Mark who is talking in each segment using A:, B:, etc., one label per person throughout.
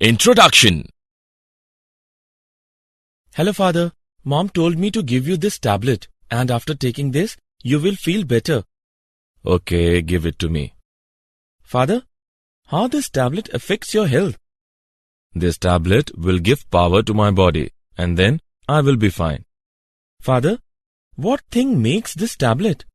A: Introduction.
B: Hello, Father. Mom told me to give you this tablet, and after taking this, you will feel better.
A: Okay, give it to me.
B: Father, how this tablet affects your health?
A: This tablet will give power to my body, and then I will be fine.
B: Father, what thing makes this tablet?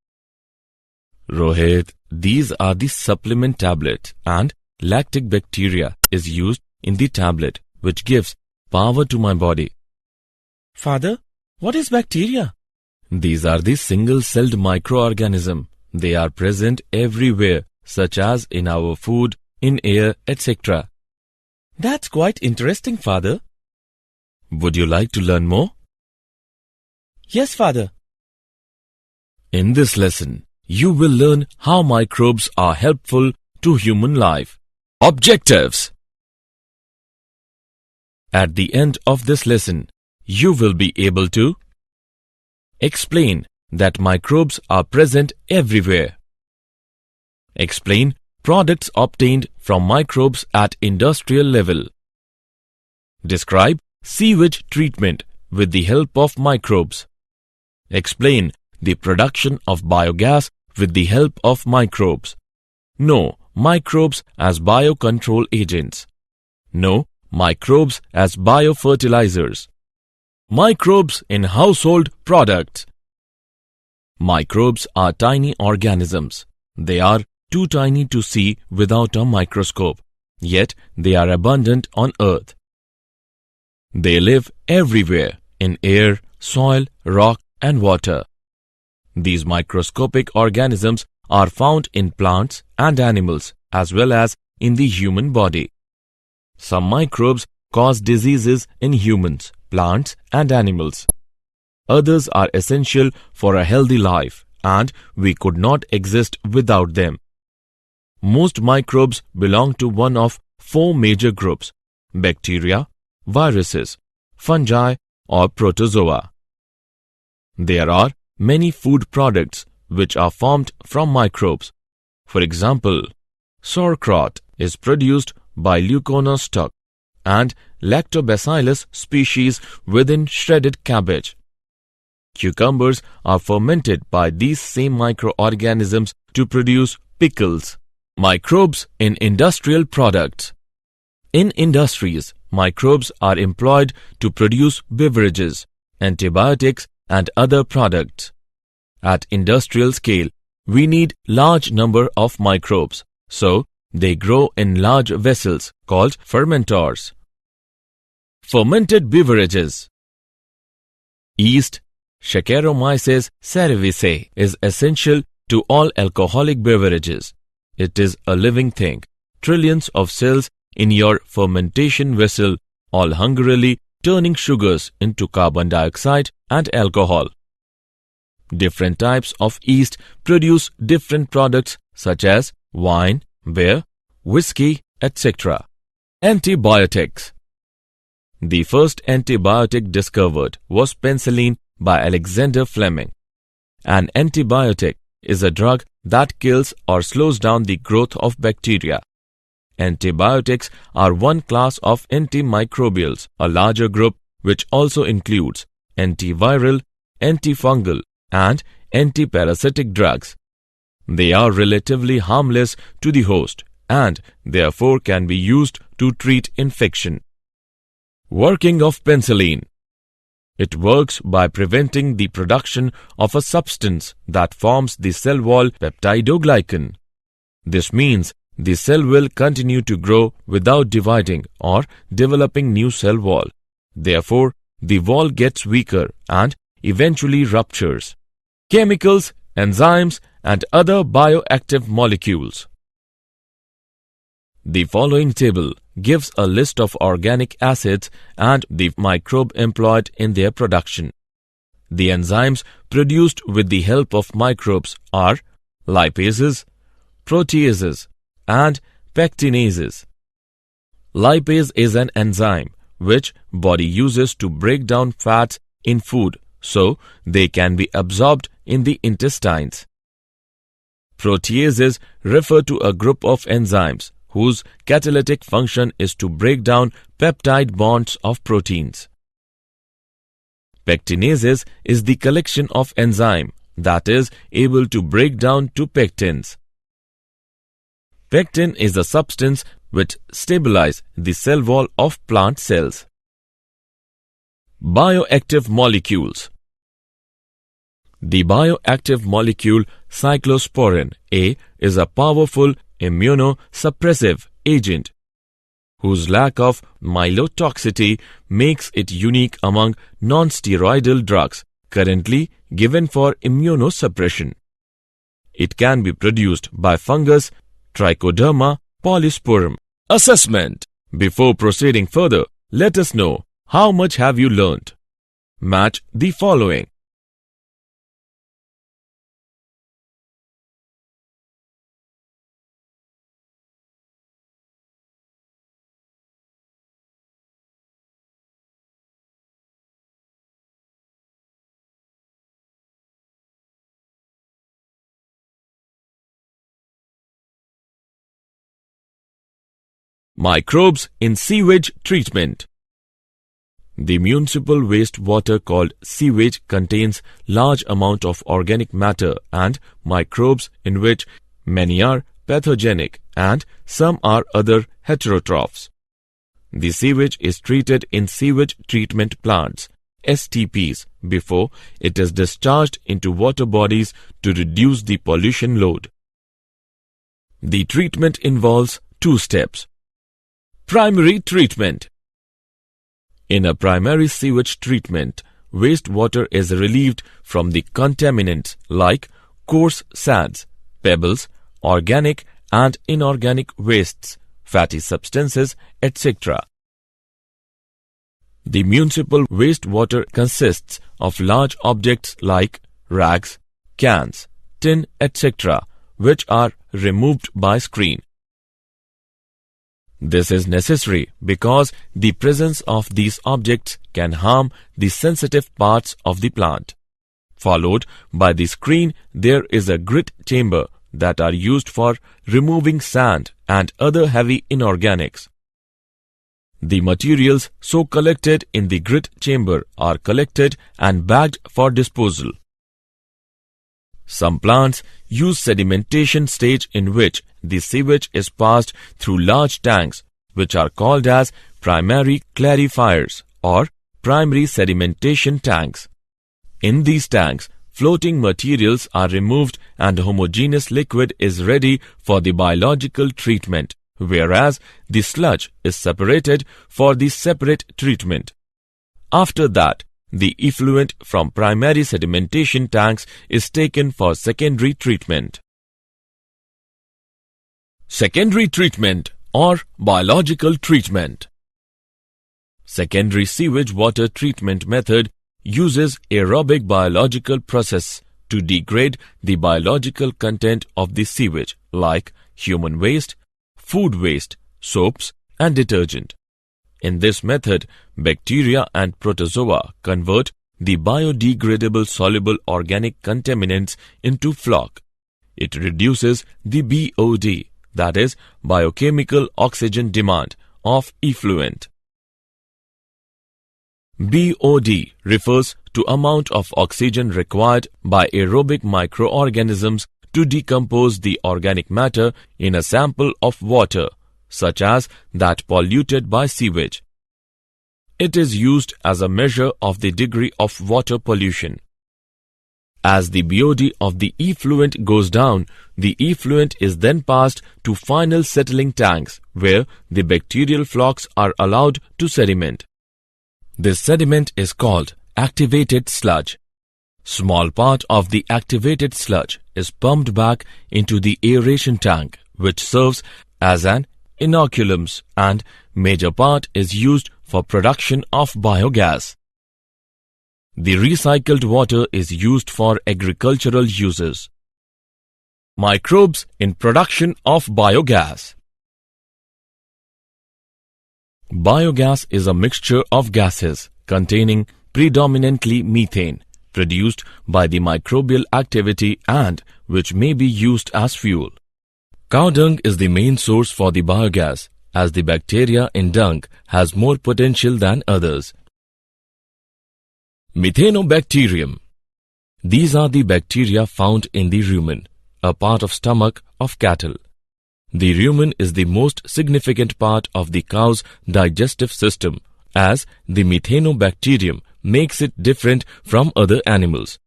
A: Rohit, these are the supplement tablets, and lactic bacteria is used in the tablet, which gives power to my body.
B: Father, what is bacteria?
A: These are the single-celled microorganisms. They are present everywhere, such as in our food, in air, etc.
B: That's quite interesting, Father.
A: Would you like to learn more?
B: Yes, Father.
A: In this lesson, you will learn how microbes are helpful to human life. Objectives. At the end of this lesson, you will be able to explain that microbes are present everywhere. Explain products obtained from microbes at industrial level. Describe sewage treatment with the help of microbes. Explain the production of biogas with the help of microbes. Know microbes as biocontrol agents. Know microbes as biofertilizers. Microbes in household products. Microbes are tiny organisms. They are too tiny to see without a microscope, yet they are abundant on Earth. They live everywhere in air, soil, rock, and water. These microscopic organisms are found in plants and animals as well as in the human body. Some microbes cause diseases in humans, plants, and animals. Others are essential for a healthy life, and we could not exist without them. Most microbes belong to one of four major groups: bacteria, viruses, fungi, or protozoa. There are many food products which are formed from microbes. For example, sauerkraut is produced by Leucaena stock and Lactobacillus species within shredded cabbage. Cucumbers are fermented by these same microorganisms to produce pickles. Microbes in industrial products. In industries, microbes are employed to produce beverages, antibiotics, and other products. At industrial scale, we need large number of microbes, so they grow in large vessels called fermenters. Fermented beverages. Yeast, Saccharomyces cerevisiae, is essential to all alcoholic beverages. It is a living thing. Trillions of cells in your fermentation vessel, all hungrily turning sugars into carbon dioxide and alcohol. Different types of yeast produce different products such as wine, beer, whiskey, etc. Antibiotics. The first antibiotic discovered was penicillin by Alexander Fleming. An antibiotic is a drug that kills or slows down the growth of bacteria. Antibiotics are one class of antimicrobials, a larger group which also includes antiviral, antifungal, and antiparasitic drugs. They are relatively harmless to the host and therefore can be used to treat infection. Working of penicillin. It works by preventing the production of a substance that forms the cell wall, peptidoglycan. This means the cell will continue to grow without dividing or developing new cell wall. Therefore, the wall gets weaker and eventually ruptures. Chemicals, enzymes, and other bioactive molecules. The following table gives a list of organic acids and the microbe employed in their production. The enzymes produced with the help of microbes are lipases, proteases, and pectinases. Lipase is an enzyme which body uses to break down fats in food so they can be absorbed in the intestines. Proteases refer to a group of enzymes whose catalytic function is to break down peptide bonds of proteins. Pectinases is the collection of enzyme that is able to break down to pectins. Pectin is a substance which stabilizes the cell wall of plant cells. Bioactive molecules. The bioactive molecule cyclosporin A is a powerful immunosuppressive agent whose lack of myelotoxicity makes it unique among non-steroidal drugs currently given for immunosuppression. It can be produced by fungus Trichoderma polysporum. Assessment. Before proceeding further, let us know how much have you learnt. Match the following. Microbes in sewage treatment. The municipal wastewater called sewage contains large amount of organic matter and microbes in which many are pathogenic and some are other heterotrophs. The sewage is treated in sewage treatment plants STPs before it is discharged into water bodies to reduce the pollution load. The treatment involves 2 steps. Primary treatment. In a primary sewage treatment, wastewater is relieved from the contaminants like coarse sands, pebbles, organic and inorganic wastes, fatty substances, etc. The municipal wastewater consists of large objects like rags, cans, tin, etc., which are removed by screen. This is necessary because the presence of these objects can harm the sensitive parts of the plant. Followed by the screen, there is a grit chamber that are used for removing sand and other heavy inorganics. The materials so collected in the grit chamber are collected and bagged for disposal. Some plants use sedimentation stage in which the sewage is passed through large tanks which are called as primary clarifiers or primary sedimentation tanks. In these tanks, floating materials are removed and homogeneous liquid is ready for the biological treatment, whereas the sludge is separated for the separate treatment. After that, the effluent from primary sedimentation tanks is taken for secondary treatment. Secondary treatment or biological treatment. Secondary sewage water treatment method uses aerobic biological process to degrade the biological content of the sewage like human waste, food waste, soaps and detergent. In this method, bacteria and protozoa convert the biodegradable soluble organic contaminants into floc. It reduces the BOD, that is, biochemical oxygen demand, of effluent. BOD refers to amount of oxygen required by aerobic microorganisms to decompose the organic matter in a sample of water, such as that polluted by sewage. It is used as a measure of the degree of water pollution. As the BOD of the effluent goes down, the effluent is then passed to final settling tanks where the bacterial flocks are allowed to sediment. This sediment is called activated sludge. Small part of the activated sludge is pumped back into the aeration tank, which serves as an inoculums, and major part is used for production of biogas. The recycled water is used for agricultural uses. Microbes in production of biogas. Biogas is a mixture of gases containing predominantly methane, produced by the microbial activity and which may be used as fuel. Cow dung is the main source for the biogas, as the bacteria in dung has more potential than others. Methanobacterium. These are the bacteria found in the rumen, a part of stomach of cattle. The rumen is the most significant part of the cow's digestive system, as the methanobacterium makes it different from other animals.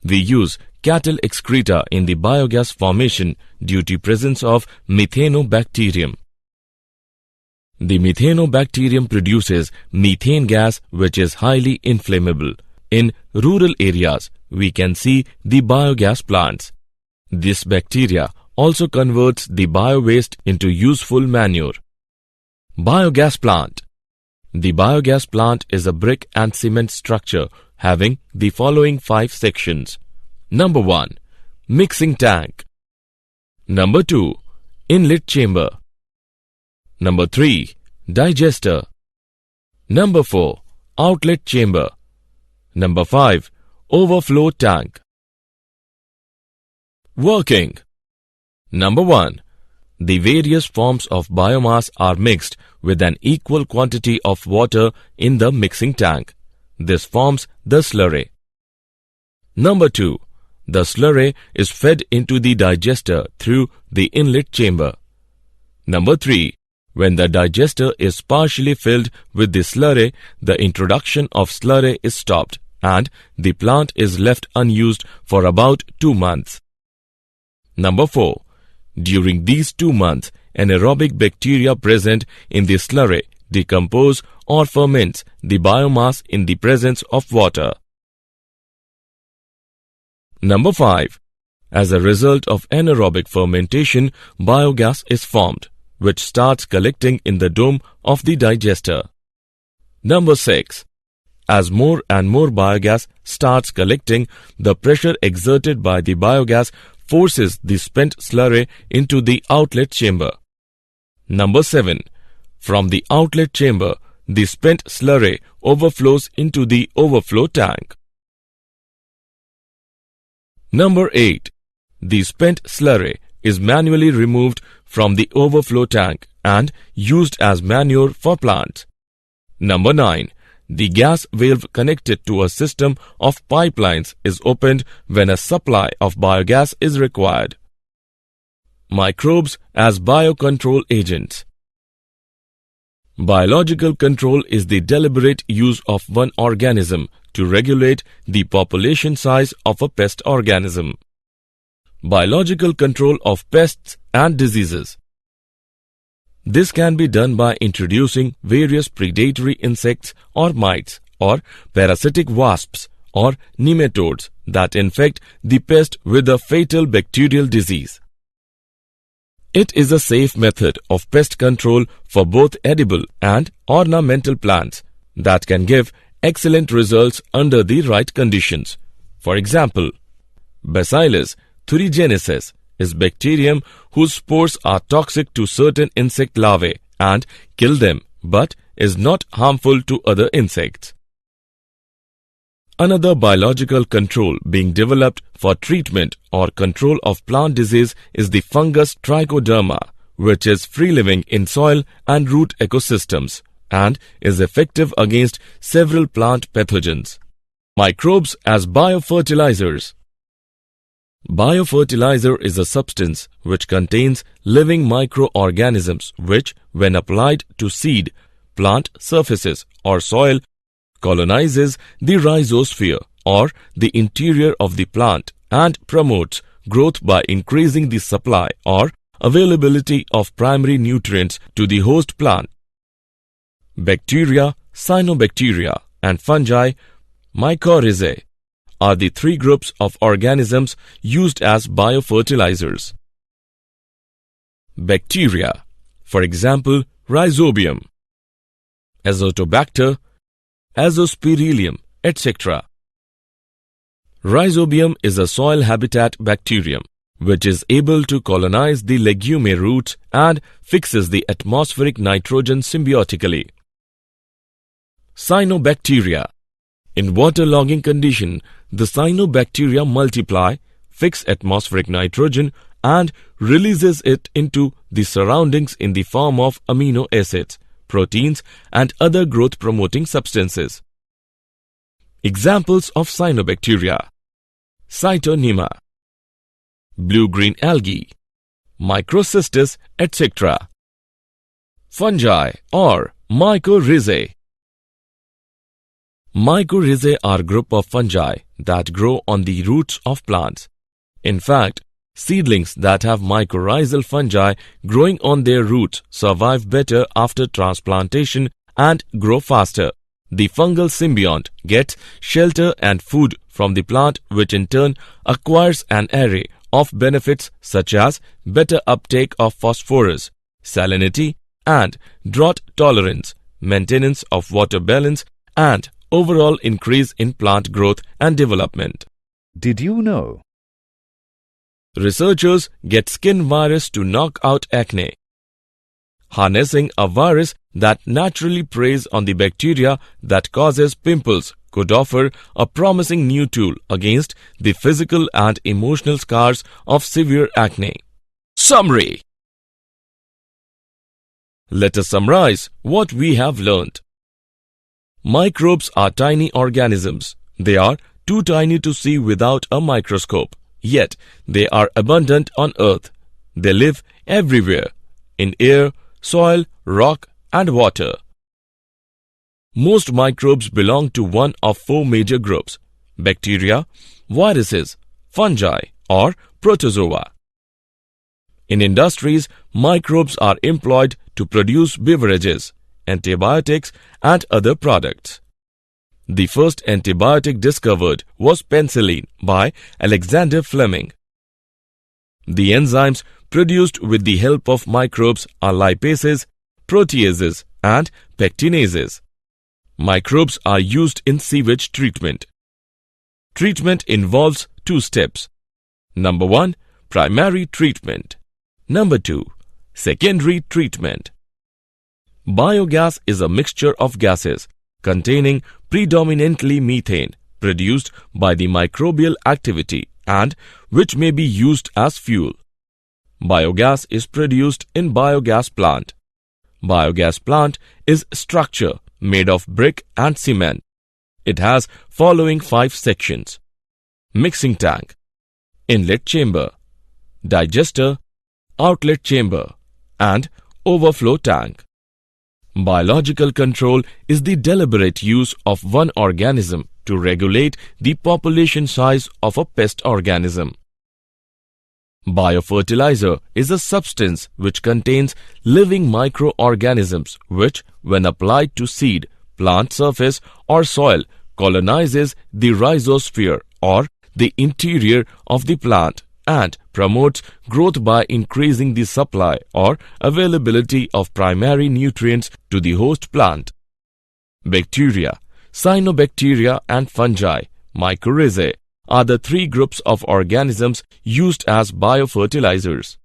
A: We use cattle excreta in the biogas formation due to presence of methanobacterium. The methanobacterium produces methane gas, which is highly inflammable. In rural areas, we can see the biogas plants. This bacteria also converts the biowaste into useful manure. Biogas plant. The biogas plant is a brick and cement structure having the following 5 sections. Number 1. Mixing tank. Number 2. Inlet chamber. Number 3. Digester. Number 4. Outlet chamber. Number 5. Overflow tank. Working. Number 1. The various forms of biomass are mixed with an equal quantity of water in the mixing tank. This forms the slurry. Number 2. The slurry is fed into the digester through the inlet chamber. Number 3. When the digester is partially filled with the slurry, the introduction of slurry is stopped and the plant is left unused for about 2 months. Number 4. During these 2 months, anaerobic bacteria present in the slurry decompose or ferments the biomass in the presence of water. Number 5. As a result of anaerobic fermentation, biogas is formed, which starts collecting in the dome of the digester. Number 6. As more and more biogas starts collecting, the pressure exerted by the biogas forces the spent slurry into the outlet chamber. Number 7. From the outlet chamber, the spent slurry overflows into the overflow tank. Number 8. The spent slurry is manually removed from the overflow tank and used as manure for plants. Number 9. The gas valve connected to a system of pipelines is opened when a supply of biogas is required. Microbes as biocontrol agents. Biological control is the deliberate use of one organism to regulate the population size of a pest organism. Biological control of pests and diseases. This can be done by introducing various predatory insects or mites or parasitic wasps or nematodes that infect the pest with a fatal bacterial disease. It is a safe method of pest control for both edible and ornamental plants that can give excellent results under the right conditions. For example, Bacillus thuringiensis is bacterium whose spores are toxic to certain insect larvae and kill them, but is not harmful to other insects. Another biological control being developed for treatment or control of plant disease is the fungus trichoderma, which is free-living in soil and root ecosystems and is effective against several plant pathogens. Microbes as biofertilizers. Biofertilizer is a substance which contains living microorganisms which, when applied to seed, plant surfaces or soil, colonizes the rhizosphere or the interior of the plant and promotes growth by increasing the supply or availability of primary nutrients to the host plant. Bacteria, cyanobacteria, and fungi, mycorrhizae, are the 3 groups of organisms used as biofertilizers. Bacteria, for example, Rhizobium, Azotobacter, Azospirillum, etc. Rhizobium is a soil habitat bacterium which is able to colonize the legume roots and fixes the atmospheric nitrogen symbiotically. Cyanobacteria. In waterlogging condition, the cyanobacteria multiply, fix atmospheric nitrogen and releases it into the surroundings in the form of amino acids, proteins, and other growth-promoting substances. Examples of cyanobacteria: Cytonema, blue-green algae, microcystis, etc. Fungi or mycorrhizae. Mycorrhizae are a group of fungi that grow on the roots of plants. In fact, seedlings that have mycorrhizal fungi growing on their roots survive better after transplantation and grow faster. The fungal symbiont gets shelter and food from the plant, which in turn acquires an array of benefits such as better uptake of phosphorus, salinity, and drought tolerance, maintenance of water balance, and overall increase in plant growth and development.
C: Did you know?
A: Researchers get skin virus to knock out acne. Harnessing a virus that naturally preys on the bacteria that causes pimples could offer a promising new tool against the physical and emotional scars of severe acne. Summary. Let us summarize what we have learned. Microbes are tiny organisms. They are too tiny to see without a microscope, yet they are abundant on Earth. They live everywhere, in air, soil, rock, and water. Most microbes belong to one of four major groups: bacteria, viruses, fungi, or protozoa. In industries, microbes are employed to produce beverages, antibiotics, and other products. The first antibiotic discovered was penicillin by Alexander Fleming. The enzymes produced with the help of microbes are lipases, proteases, and pectinases. Microbes are used in sewage treatment. Treatment involves two steps. Number 1, primary treatment. Number 2, secondary treatment. Biogas is a mixture of gases containing predominantly methane produced by the microbial activity and which may be used as fuel. Biogas is produced in biogas plant. Biogas plant is structure made of brick and cement. It has following 5 sections: mixing tank, inlet chamber, digester, outlet chamber, and overflow tank. Biological control is the deliberate use of one organism to regulate the population size of a pest organism. Biofertilizer is a substance which contains living microorganisms which, when applied to seed, plant surface, or soil, colonizes the rhizosphere or the interior of the plant and promotes growth by increasing the supply or availability of primary nutrients to the host plant. Bacteria, cyanobacteria, and fungi, mycorrhizae, are the 3 groups of organisms used as biofertilizers.